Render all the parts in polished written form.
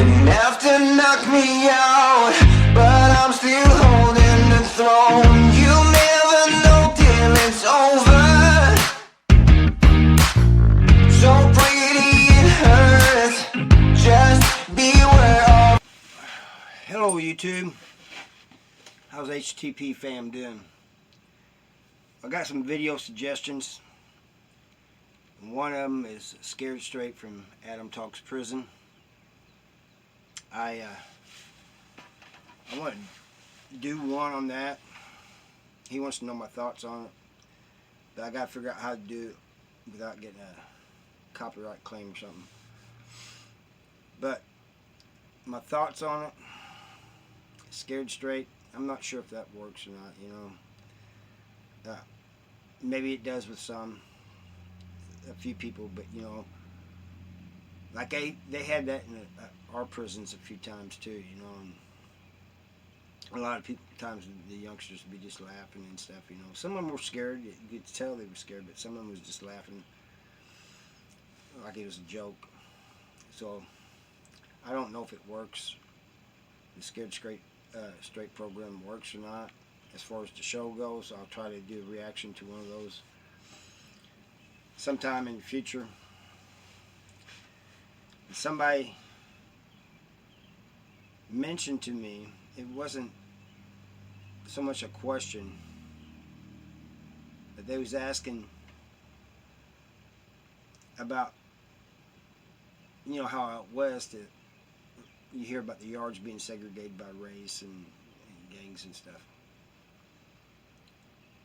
didn't have to knock me out, but I'm still holding the throne. You'll never know till it's over. So pretty it hurts. Just beware of. Hello YouTube. How's HTP fam doing? I got some video suggestions. One of them is Scared Straight from Adam Talks Prison. I want to do one on that. He wants to know my thoughts on it, but I got to figure out how to do it without getting a copyright claim or something. But my thoughts on it, Scared Straight, I'm not sure if that works or not, you know. Maybe it does with a few people, but you know, like they had that in our prisons a few times too, you know, and a lot of times the youngsters would be just laughing and stuff, you know. Some of them were scared, you could tell they were scared, but some of them was just laughing like it was a joke. So I don't know if it works, the Scared Straight program works or not. As far as the show goes, I'll try to do a reaction to one of those sometime in the future. Somebody mentioned to me, it wasn't so much a question, but they was asking about, you know, how out west you hear about the yards being segregated by race and gangs and stuff.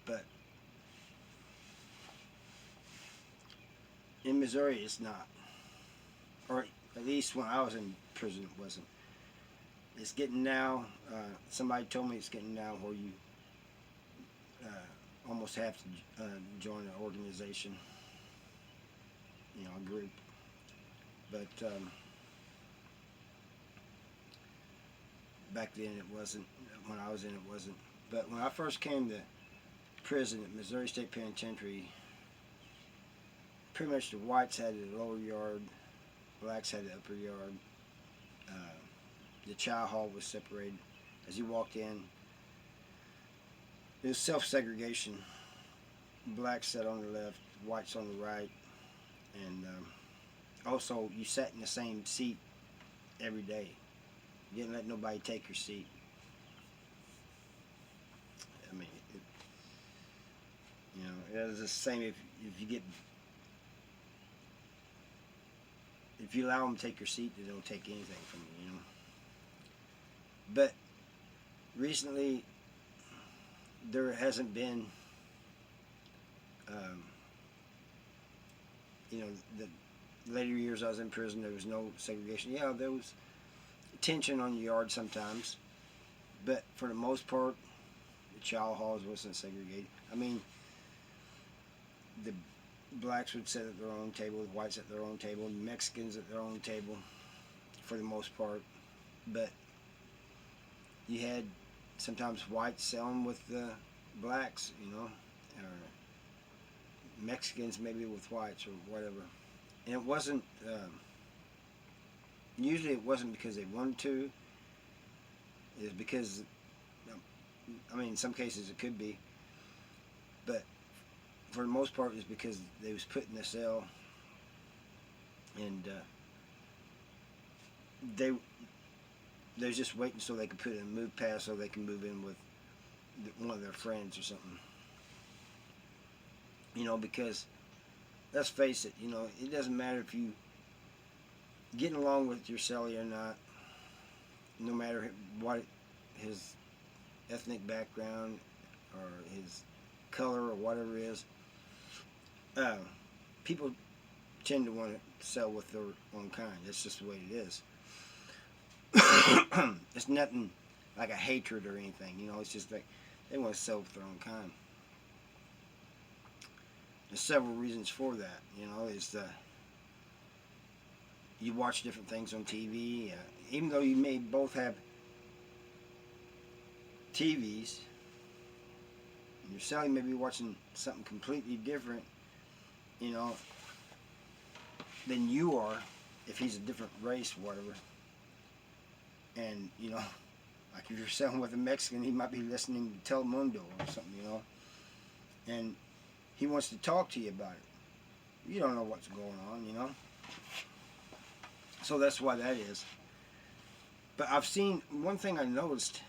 But in Missouri it's not, or at least when I was in prison it wasn't. It's getting now, somebody told me it's getting now where you almost have to join an organization, you know, a group. But back then it wasn't, when I was in it wasn't. But when I first came to prison at Missouri State Penitentiary, pretty much the whites had the lower yard, blacks had the upper yard. The chow hall was separated. As you walked in, it was self-segregation. Blacks sat on the left, whites on the right, and also you sat in the same seat every day. You didn't let nobody take your seat. I mean, you know, it was the same if you allow them to take your seat, they don't take anything from you, you know. But recently, there hasn't been, you know, the later years I was in prison, there was no segregation. Yeah, there was tension on the yard sometimes, but for the most part, the chow halls wasn't segregated. I mean, the blacks would sit at their own table, the whites at their own table, the Mexicans at their own table, for the most part. But you had sometimes whites selling with the blacks, you know, or Mexicans maybe with whites or whatever. And it wasn't, usually it wasn't because they wanted to. It was because, I mean, in some cases it could be, but for the most part it was because they was put in the cell, and they was just waiting so they could put in a move pass so they can move in with one of their friends or something. You know, because let's face it, you know, it doesn't matter if you getting along with your cellie or not, no matter what his ethnic background or his color or whatever it is. People tend to want to sell with their own kind. That's just the way it is. It's nothing like a hatred or anything, you know. It's just like they want to sell with their own kind. There's several reasons for that, you know. Is you watch different things on TV, even though you may both have TVs, your cellie may be watching something completely different, you know, than you are, if he's a different race or whatever. And, you know, like if you're selling with a Mexican, he might be listening to Telemundo or something, you know. And he wants to talk to you about it. You don't know what's going on, you know. So that's why that is. But I've seen, one thing I noticed,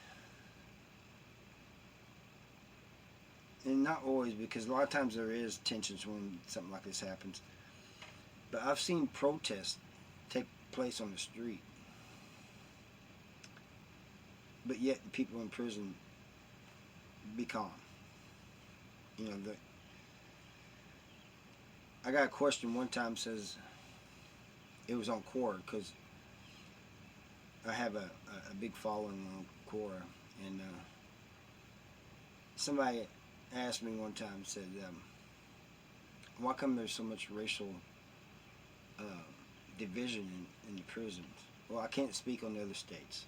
and not always, because a lot of times there is tensions when something like this happens, but I've seen protests take place on the street. But yet the people in prison be calm. You know, I got a question one time, says, it was on Quora, because I have a big following on Quora, and somebody asked me one time, said, why come there's so much racial division in the prisons? Well, I can't speak on the other states.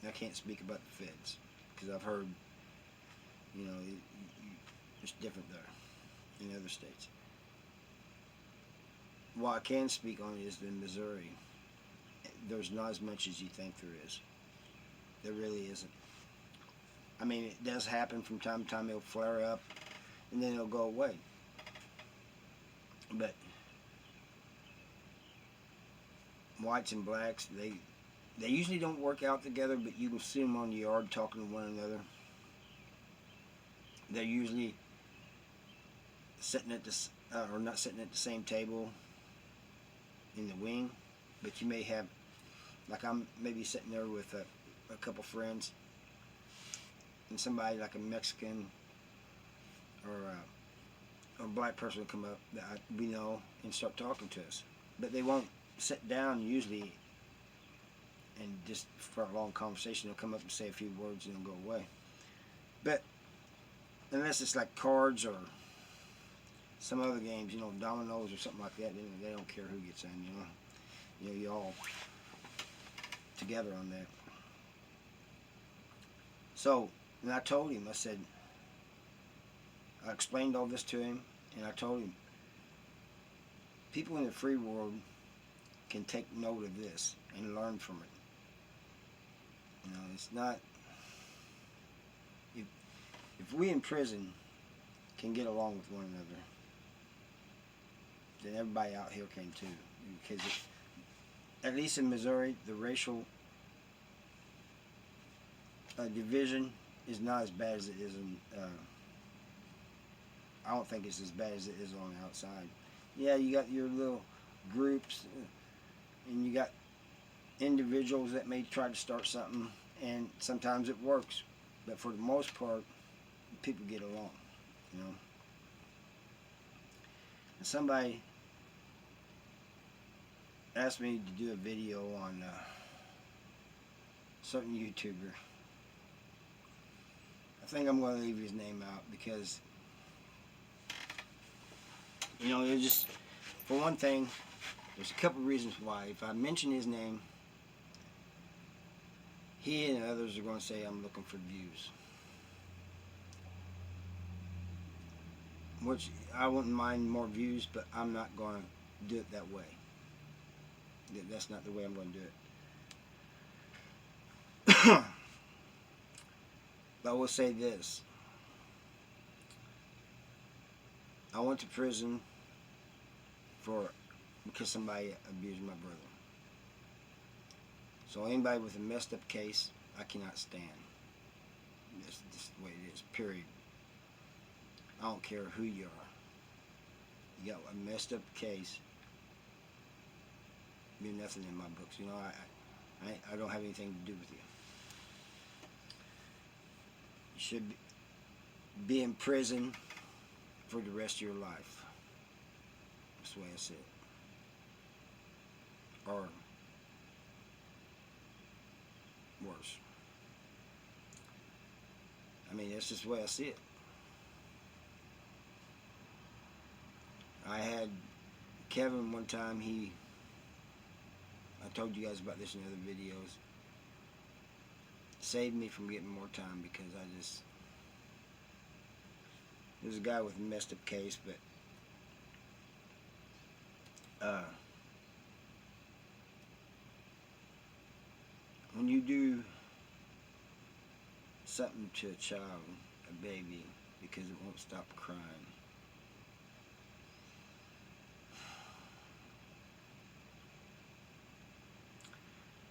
I can't speak about the feds, because I've heard, you know, it's different there in other states. What I can speak on is in Missouri, there's not as much as you think there is. There really isn't. I mean, it does happen from time to time. It'll flare up, and then it'll go away. But whites and blacks, they usually don't work out together, but you can see them on the yard talking to one another. They're usually sitting at this, or not sitting at the same table in the wing, but you may have, like I'm maybe sitting there with a couple friends, and somebody like a Mexican or a black person will come up that we know and start talking to us. But they won't sit down usually and just for a long conversation. They'll come up and say a few words and they'll go away. But unless it's like cards or some other games, you know, dominoes or something like that, they don't care who gets in, you know. You know, you all together on that. So, and I told him, I said, I explained all this to him, and I told him, people in the free world can take note of this and learn from it. You know, it's not, if we in prison can get along with one another, then everybody out here can too. Because at least in Missouri, the racial division is not as bad as it is in, I don't think it's as bad as it is on the outside. Yeah, you got your little groups, and you got individuals that may try to start something, and sometimes it works. But for the most part, people get along, you know. And somebody asked me to do a video on a certain YouTuber. I think I'm going to leave his name out because, you know, it just, for one thing, there's a couple reasons why. If I mention his name, he and others are going to say I'm looking for views. Which I wouldn't mind more views, but I'm not going to do it that way. That's not the way I'm going to do it. But I will say this. I went to prison because somebody abused my brother. So anybody with a messed up case, I cannot stand. That's just the way it is, period. I don't care who you are. You got a messed up case, you're nothing in my books. You know, I don't have anything to do with you. You should be in prison for the rest of your life. That's the way I see it. Or worse. I mean, that's just the way I see it. I had Kevin one time, I told you guys about this in other videos, saved me from getting more time because there's a guy with a messed up case, but something to a child, a baby, because it won't stop crying.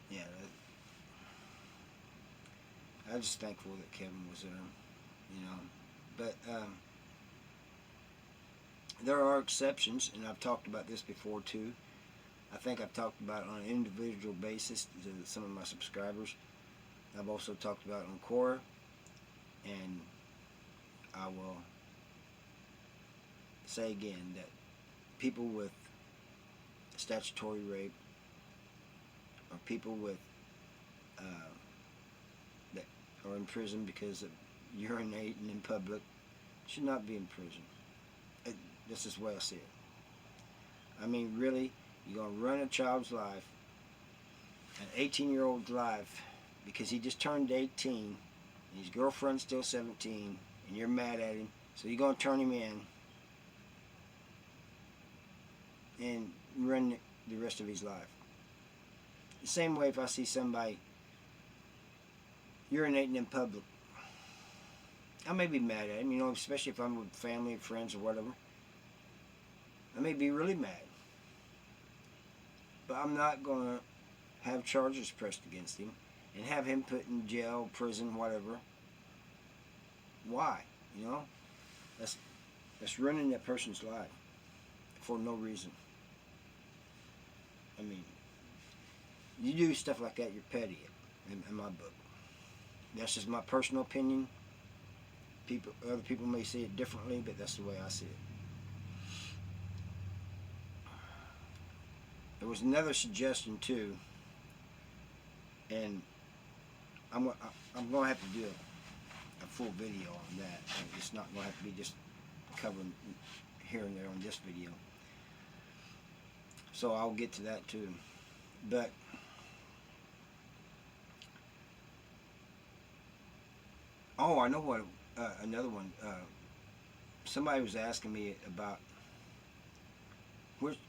Yeah, I'm just thankful that Kevin was there, you know. But there are exceptions, and I've talked about this before too. I think I've talked about it on an individual basis to some of my subscribers. I've also talked about it on Quora, and I will say again that people with statutory rape, or people with that are in prison because of urinating in public, should not be in prison. This is the way I see it. I mean, really, you're going to run a child's life, an 18-year-old's life, because he just turned 18, and his girlfriend's still 17, and you're mad at him, so you're going to turn him in and run the rest of his life. The same way if I see somebody urinating in public, I may be mad at him, you know, especially if I'm with family, friends, or whatever. I may be really mad. But I'm not going to have charges pressed against him and have him put in jail, prison, whatever. Why? You know? That's ruining that person's life for no reason. I mean, you do stuff like that, you're petty in my book. That's just my personal opinion. Other people may see it differently, but that's the way I see it. There was another suggestion too, and I'm going to have to do a full video on that. It's not going to have to be just covering here and there on this video. So I'll get to that too. But oh, I know what. Another one. Somebody was asking me about which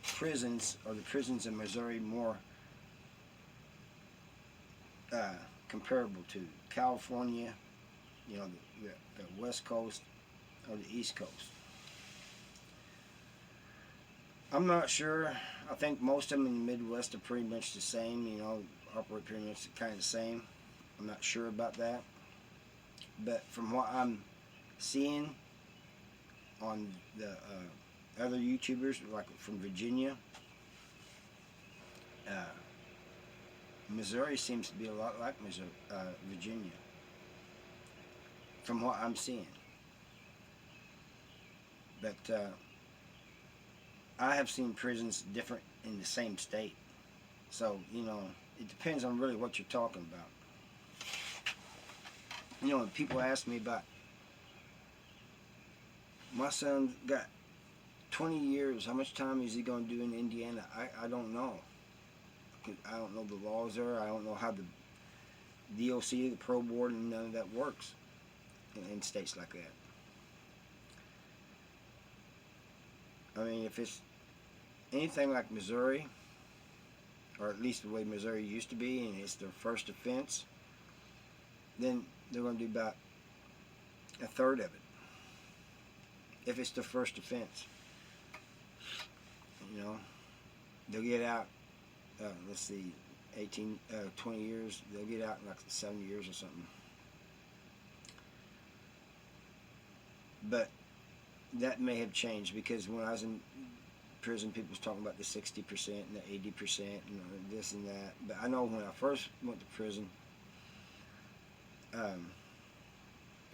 prisons, or the prisons in Missouri, more comparable to California, you know, the West Coast, or the East Coast. I'm not sure. I think most of them in the Midwest are pretty much the same, you know, operate pretty much kind of the same. I'm not sure about that. But from what I'm seeing on the other YouTubers, like from Virginia, Missouri seems to be a lot like Virginia, from what I'm seeing. But I have seen prisons different in the same state. So, you know, it depends on really what you're talking about. You know, when people ask me about, my son got 20 years, how much time is he going to do in Indiana? I don't know. I don't know the laws there. I don't know how the DOC, the Pro Board, and none of that works in states like that. I mean, if it's anything like Missouri, or at least the way Missouri used to be, and it's their first offense, then they're going to do about a third of it, if it's their first offense. You know, they'll get out, let's see, 20 years, they'll get out in like 7 years or something. But that may have changed, because when I was in prison, people was talking about the 60% and the 80% and this and that. But I know when I first went to prison, the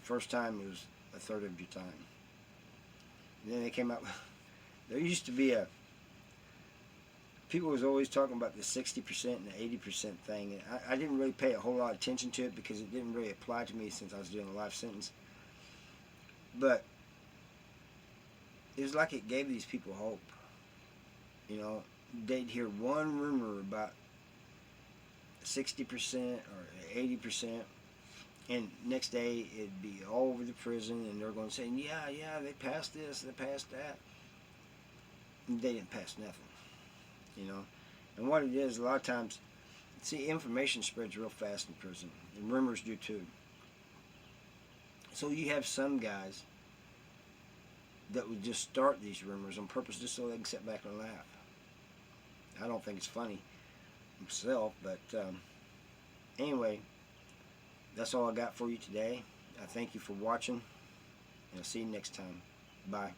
first time it was a third of your time. And then they came out, there used to be people was always talking about the 60% and the 80% thing, and I didn't really pay a whole lot of attention to it because it didn't really apply to me since I was doing a life sentence. But it was like it gave these people hope. You know, they'd hear one rumor about 60% or 80%, and next day it'd be all over the prison, and they're going to say, yeah, they passed this, they passed that. And they didn't pass nothing, you know. And what it is, a lot of times, See, information spreads real fast in prison, and rumors do too. So you have some guys that would just start these rumors on purpose just so they can sit back and laugh. I don't think it's funny myself, but anyway, that's all I got for you today. I thank you for watching, and I'll see you next time. Bye.